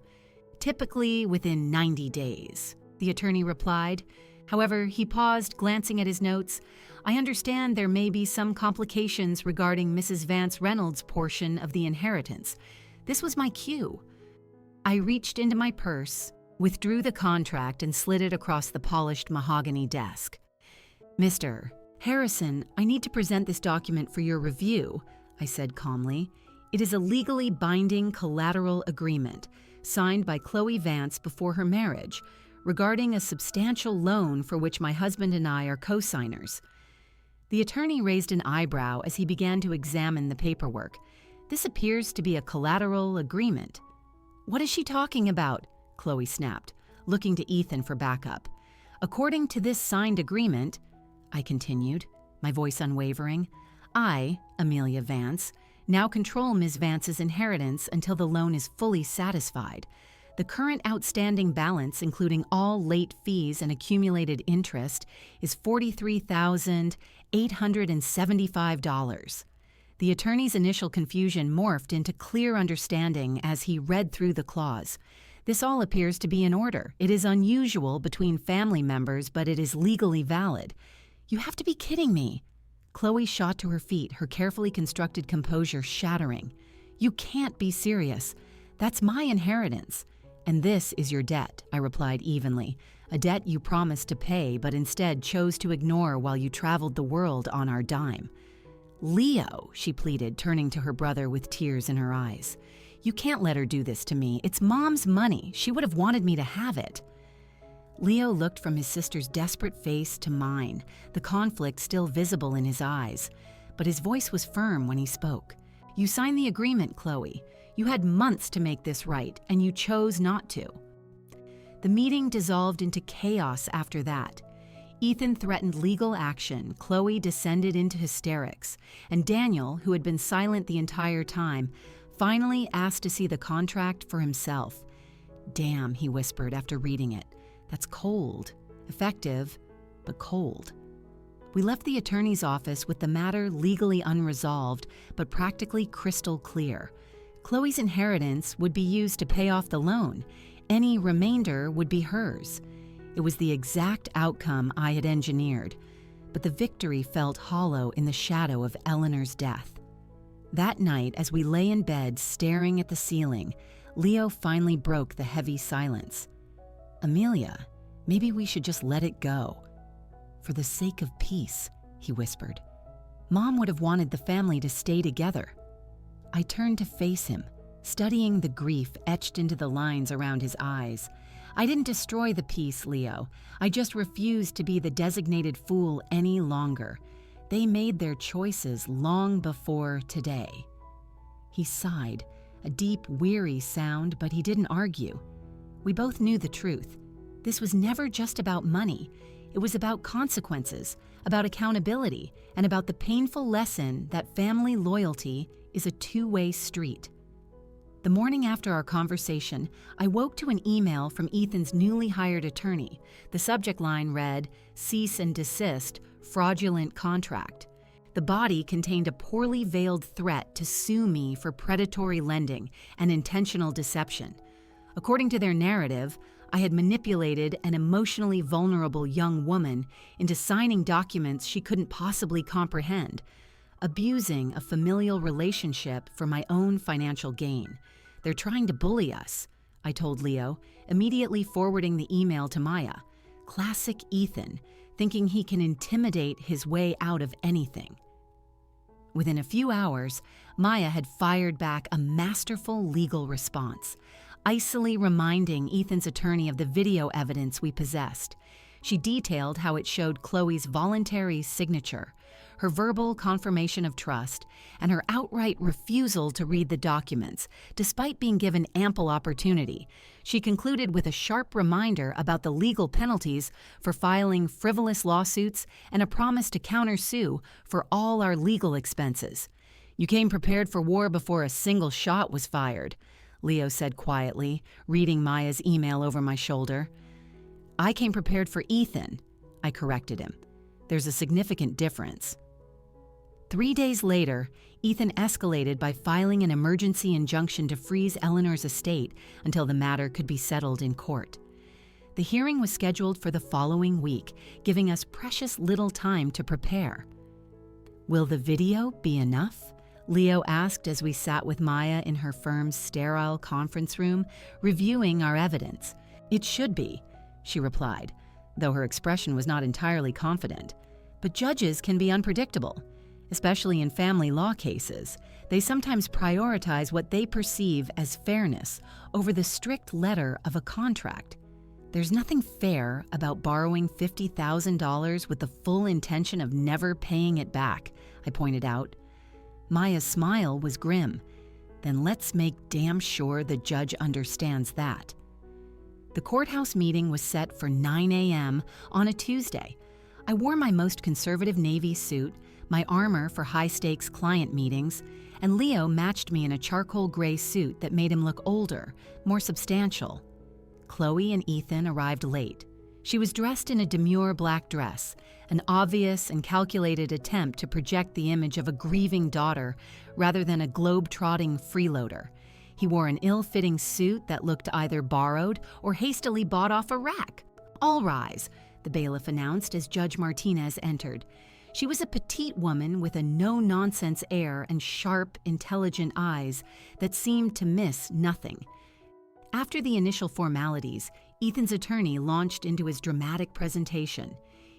"Typically within 90 days, the attorney replied. However, he paused, glancing at his notes. "I understand there may be some complications regarding Mrs. Vance Reynolds' portion of the inheritance. This was my cue." I reached into my purse, withdrew the contract, and slid it across the polished mahogany desk. "Mr. Harrison, I need to present this document for your review," I said calmly. "It is a legally binding collateral agreement, signed by Chloe Vance before her marriage, regarding a substantial loan for which my husband and I are co-signers." The attorney raised an eyebrow as he began to examine the paperwork. "This appears to be a collateral agreement." "What is she talking about?" Chloe snapped, looking to Ethan for backup. "According to this signed agreement," I continued, my voice unwavering, "I, Amelia Vance, now control Ms. Vance's inheritance until the loan is fully satisfied. The current outstanding balance, including all late fees and accumulated interest, is $43,875. The attorney's initial confusion morphed into clear understanding as he read through the clause. "This all appears to be in order. It is unusual between family members, but it is legally valid." "You have to be kidding me." Chloe shot to her feet, her carefully constructed composure shattering. "You can't be serious. That's my inheritance. And this is your debt," I replied evenly. "A debt you promised to pay, but instead chose to ignore while you traveled the world on our dime." "Leo," she pleaded, turning to her brother with tears in her eyes. "You can't let her do this to me. It's Mom's money. She would have wanted me to have it." Leo looked from his sister's desperate face to mine, the conflict still visible in his eyes. But his voice was firm when he spoke. "You signed the agreement, Chloe. You had months to make this right, and you chose not to." The meeting dissolved into chaos after that. Ethan threatened legal action, Chloe descended into hysterics, and Daniel, who had been silent the entire time, finally asked to see the contract for himself. "Damn," he whispered after reading it. "That's cold. Effective, but cold." We left the attorney's office with the matter legally unresolved, but practically crystal clear. Chloe's inheritance would be used to pay off the loan. Any remainder would be hers. It was the exact outcome I had engineered, but the victory felt hollow in the shadow of Eleanor's death. That night, as we lay in bed staring at the ceiling, Leo finally broke the heavy silence. "Amelia, maybe we should just let it go." "For the sake of peace," he whispered. "Mom would have wanted the family to stay together." I turned to face him, studying the grief etched into the lines around his eyes. "I didn't destroy the peace, Leo. I just refused to be the designated fool any longer. They made their choices long before today." He sighed, a deep, weary sound, but he didn't argue. We both knew the truth. This was never just about money. It was about consequences, about accountability, and about the painful lesson that family loyalty is a two-way street. The morning after our conversation, I woke to an email from Ethan's newly hired attorney. The subject line read, "Cease and desist, fraudulent contract." The body contained a poorly veiled threat to sue me for predatory lending and intentional deception. According to their narrative, I had manipulated an emotionally vulnerable young woman into signing documents she couldn't possibly comprehend, abusing a familial relationship for my own financial gain. "They're trying to bully us," I told Leo, immediately forwarding the email to Maya. Classic Ethan, thinking he can intimidate his way out of anything. Within a few hours, Maya had fired back a masterful legal response, icily reminding Ethan's attorney of the video evidence we possessed. She detailed how it showed Chloe's voluntary signature, her verbal confirmation of trust, and her outright refusal to read the documents, despite being given ample opportunity. She concluded with a sharp reminder about the legal penalties for filing frivolous lawsuits and a promise to countersue for all our legal expenses. "You came prepared for war before a single shot was fired," Leo said quietly, reading Maya's email over my shoulder. "I came prepared for Ethan," I corrected him. "There's a significant difference." 3 days later, Ethan escalated by filing an emergency injunction to freeze Eleanor's estate until the matter could be settled in court. The hearing was scheduled for the following week, giving us precious little time to prepare. "Will the video be enough?" Leo asked as we sat with Maya in her firm's sterile conference room, reviewing our evidence. "It should be," she replied, though her expression was not entirely confident. "But judges can be unpredictable. Especially in family law cases, they sometimes prioritize what they perceive as fairness over the strict letter of a contract. There's nothing fair about borrowing $50,000 with the full intention of never paying it back," I pointed out. Maya's smile was grim. "Then let's make damn sure the judge understands that." The courthouse meeting was set for 9 a.m. on a Tuesday. I wore my most conservative navy suit, my armor for high-stakes client meetings, and Leo matched me in a charcoal gray suit that made him look older, more substantial. Chloe and Ethan arrived late. She was dressed in a demure black dress, an obvious and calculated attempt to project the image of a grieving daughter rather than a globe-trotting freeloader. He wore an ill-fitting suit that looked either borrowed or hastily bought off a rack. "All rise," the bailiff announced as Judge Martinez entered. She was a petite woman with a no-nonsense air and sharp, intelligent eyes that seemed to miss nothing. After the initial formalities, Ethan's attorney launched into his dramatic presentation.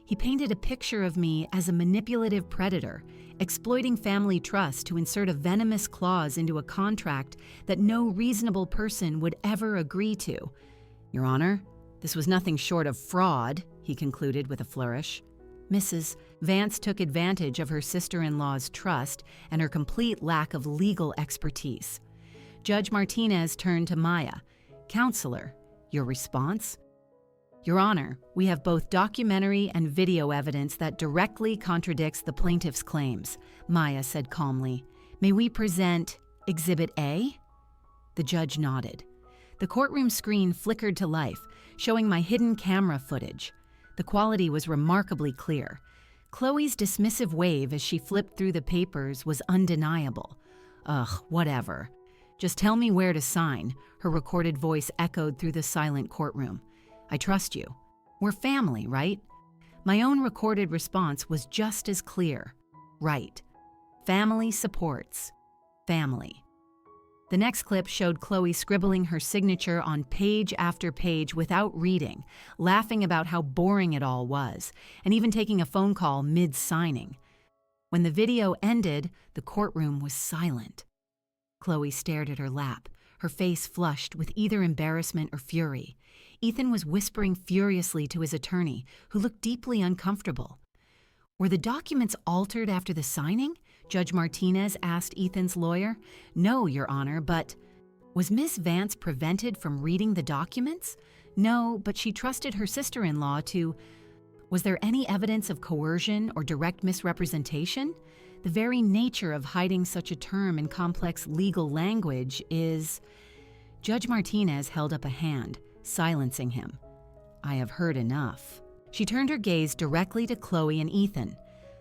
He painted a picture of me as a manipulative predator, exploiting family trust to insert a venomous clause into a contract that no reasonable person would ever agree to. "Your Honor, this was nothing short of fraud," he concluded with a flourish. Mrs. Vance took advantage of her sister-in-law's trust and her complete lack of legal expertise. Judge Martinez turned to Maya. "Counselor, your response?" Your Honor, we have both documentary and video evidence that directly contradicts the plaintiff's claims, Maya said calmly. May we present Exhibit A? The judge nodded. The courtroom screen flickered to life, showing my hidden camera footage. The quality was remarkably clear. Chloe's dismissive wave as she flipped through the papers was undeniable. Ugh, whatever. Just tell me where to sign, her recorded voice echoed through the silent courtroom. I trust you. We're family, right? My own recorded response was just as clear. Right. Family supports. Family. The next clip showed Chloe scribbling her signature on page after page without reading, laughing about how boring it all was, and even taking a phone call mid-signing. When the video ended, the courtroom was silent. Chloe stared at her lap, her face flushed with either embarrassment or fury. Ethan was whispering furiously to his attorney, who looked deeply uncomfortable. Were the documents altered after the signing? Judge Martinez asked Ethan's lawyer. No, Your Honor, but... Was Ms. Vance prevented from reading the documents? No, but she trusted her sister-in-law to... Was there any evidence of coercion or direct misrepresentation? The very nature of hiding such a term in complex legal language is... Judge Martinez held up a hand, silencing him. I have heard enough. She turned her gaze directly to Chloe and Ethan.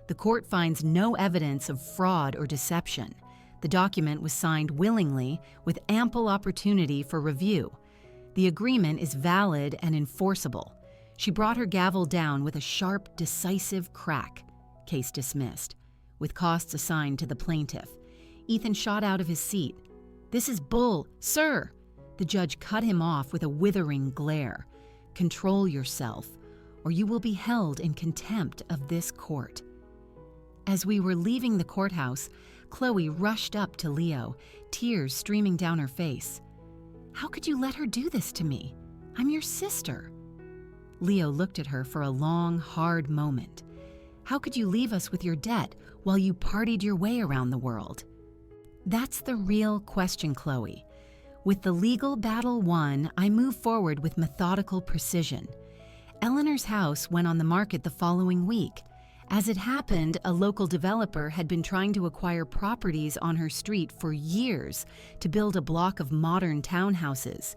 The court finds no evidence of fraud or deception. The document was signed willingly, with ample opportunity for review. The agreement is valid and enforceable. She brought her gavel down with a sharp, decisive crack. Case dismissed, with costs assigned to the plaintiff. Ethan shot out of his seat. This is bull, sir! The judge cut him off with a withering glare. Control yourself, or you will be held in contempt of this court. As we were leaving the courthouse, Chloe rushed up to Leo, tears streaming down her face. How could you let her do this to me? I'm your sister. Leo looked at her for a long, hard moment. How could you leave us with your debt while you partied your way around the world? That's the real question, Chloe. With the legal battle won, I move forward with methodical precision. Eleanor's house went on the market the following week. As it happened, a local developer had been trying to acquire properties on her street for years to build a block of modern townhouses.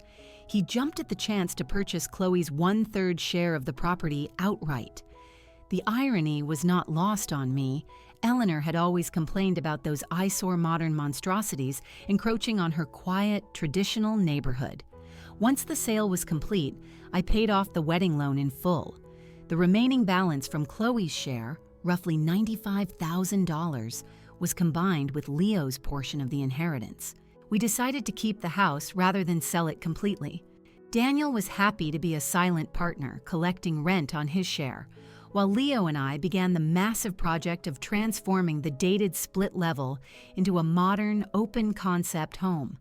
He jumped at the chance to purchase Chloe's 1/3 share of the property outright. The irony was not lost on me. Eleanor had always complained about those eyesore modern monstrosities encroaching on her quiet, traditional neighborhood. Once the sale was complete, I paid off the wedding loan in full. The remaining balance from Chloe's share, roughly $95,000, was combined with Leo's portion of the inheritance. We decided to keep the house rather than sell it completely. Daniel was happy to be a silent partner, collecting rent on his share, while Leo and I began the massive project of transforming the dated split level into a modern, open-concept home.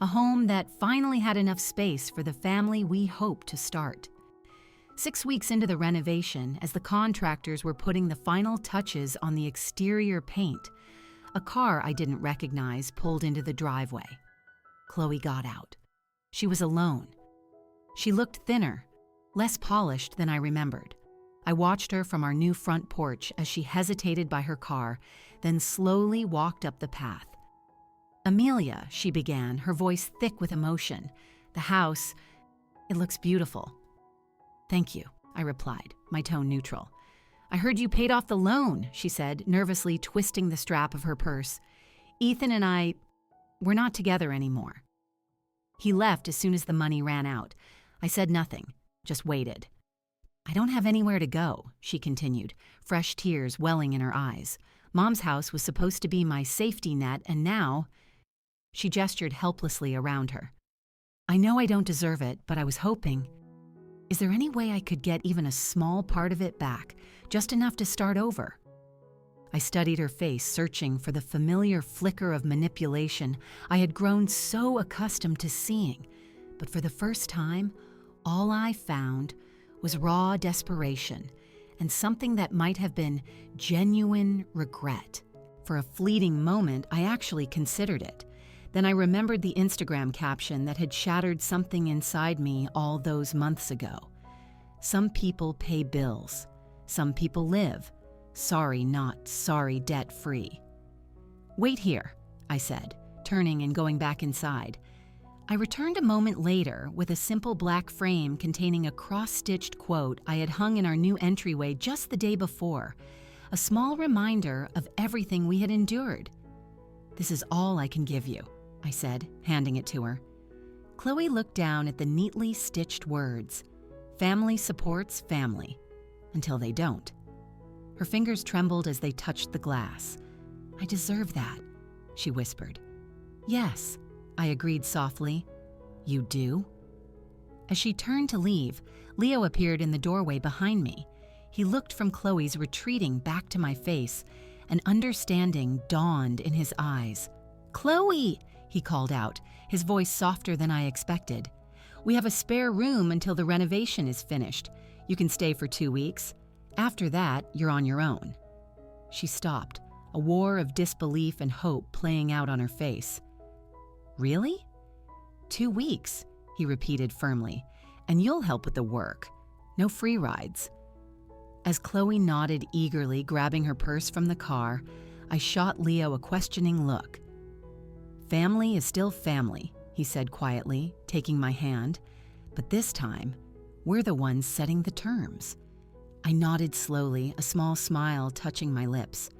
A home that finally had enough space for the family we hoped to start. 6 weeks into the renovation, as the contractors were putting the final touches on the exterior paint, a car I didn't recognize pulled into the driveway. Chloe got out. She was alone. She looked thinner, less polished than I remembered. I watched her from our new front porch as she hesitated by her car, then slowly walked up the path. Amelia, she began, her voice thick with emotion. The house, it looks beautiful. Thank you, I replied, my tone neutral. I heard you paid off the loan, she said, nervously twisting the strap of her purse. Ethan and we're not together anymore. He left as soon as the money ran out. I said nothing, just waited. I don't have anywhere to go, she continued, fresh tears welling in her eyes. Mom's house was supposed to be my safety net, and now... She gestured helplessly around her. I know I don't deserve it, but I was hoping... Is there any way I could get even a small part of it back, just enough to start over? I studied her face, searching for the familiar flicker of manipulation I had grown so accustomed to seeing, but for the first time, all I found was raw desperation and something that might have been genuine regret. For a fleeting moment, I actually considered it. Then I remembered the Instagram caption that had shattered something inside me all those months ago. Some people pay bills. Some people live. Sorry, not sorry, debt-free. Wait here, I said, turning and going back inside. I returned a moment later with a simple black frame containing a cross-stitched quote I had hung in our new entryway just the day before, a small reminder of everything we had endured. This is all I can give you, I said, handing it to her. Chloe looked down at the neatly stitched words. Family supports family, until they don't. Her fingers trembled as they touched the glass. I deserve that, she whispered. Yes, I agreed softly. You do? As she turned to leave, Leo appeared in the doorway behind me. He looked from Chloe's retreating back to my face. An understanding dawned in his eyes. Chloe, he called out, his voice softer than I expected. We have a spare room until the renovation is finished. You can stay for 2 weeks. After that, you're on your own. She stopped, a war of disbelief and hope playing out on her face. Really? 2 weeks, he repeated firmly, and you'll help with the work. No free rides. As Chloe nodded eagerly, grabbing her purse from the car, I shot Leo a questioning look. Family is still family, he said quietly, taking my hand, but this time, we're the ones setting the terms. I nodded slowly, a small smile touching my lips.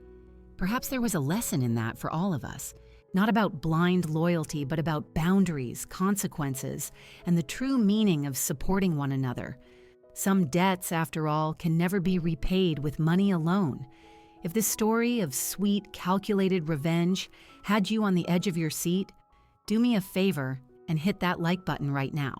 Perhaps there was a lesson in that for all of us, not about blind loyalty, but about boundaries, consequences, and the true meaning of supporting one another. Some debts, after all, can never be repaid with money alone. If this story of sweet, calculated revenge had you on the edge of your seat, do me a favor and hit that like button right now.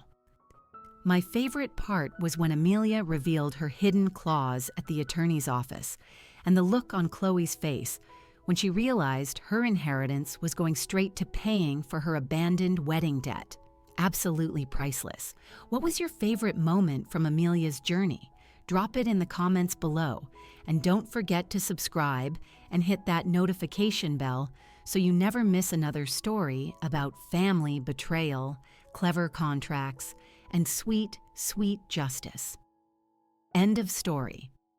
My favorite part was when Amelia revealed her hidden clause at the attorney's office, and the look on Chloe's face when she realized her inheritance was going straight to paying for her abandoned wedding debt. Absolutely priceless. What was your favorite moment from Amelia's journey? Drop it in the comments below, and don't forget to subscribe and hit that notification bell so you never miss another story about family betrayal, clever contracts, and sweet, sweet justice. End of story.